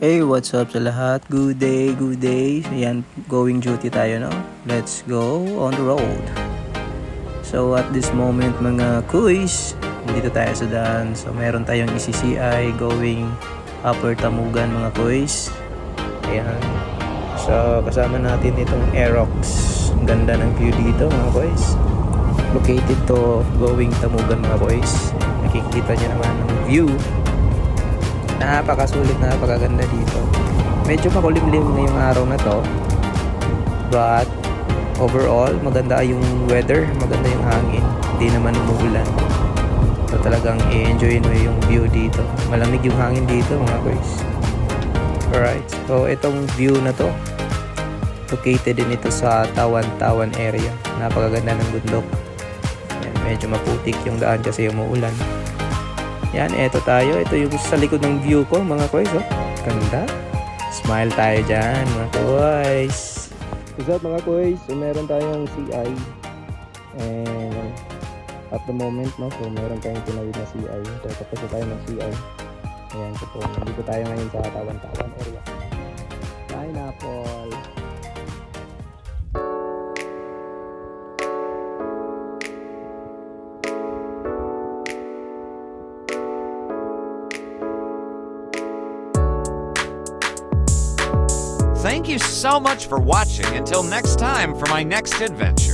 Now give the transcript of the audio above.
Hey, what's up sa lahat? Good day, good day. Ayan, going duty tayo, no? Let's go on the road. So, at this moment, mga kuys, dito tayo sa daan. So, meron tayong ECCI going Upper Tamugan, mga kuys. Ayan. So, kasama natin itong Aerox. Ang ganda ng view dito, mga kuys. Located to going Tamugan, mga kuys. Nakikita nyo naman ang view. Napakasulit, napakaganda dito. Medyo makulimlim ngayong araw na to, but overall maganda yung weather, maganda yung hangin, hindi naman umuulan. So talagang i-enjoy mo yung view dito. Malamig yung hangin dito, mga guys. Alright, so itong view na to, located din ito sa Tawan-Tawan area. Napakaganda ng bundok. Yan, medyo maputik yung daan kasi umuulan. Yan, eto tayo. Ito yung sa likod ng view ko, mga boys. Oh. Ganda. Smile tayo dyan, mga boys. What's up, mga boys? So, meron tayong CI. And at the moment, no, so meron tayong tinawid na CI. So, tapos na tayo ng CI. Ayan, so po. Nandito tayo ngayon sa Tawan-Tawan area. Pineapple. Thank you so much for watching. Until next time for my next adventure.